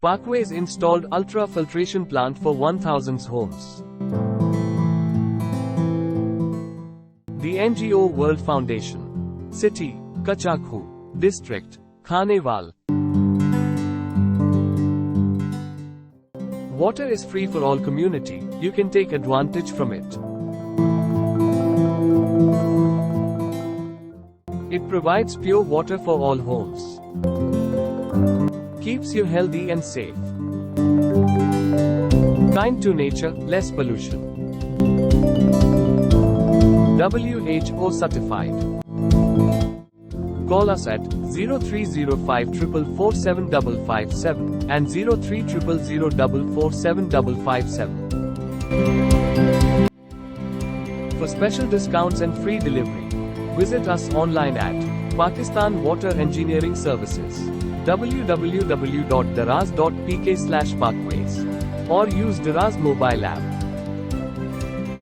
PAKWES installed Ultra Filtration Plant for 1,000 homes. The NGO World Foundation. City, Kacha Khuh. District, Khanewal. Water is free for all community, you can take advantage from it. It provides pure water for all homes. Keeps you healthy and safe. Kind to nature, less pollution. WHO certified. Call us at 0305 444 7557 and 0300 447 For special discounts and free delivery, visit us online at Pakistan Water Engineering Services, www.daraz.pk/pakwes, or use Daraz mobile app.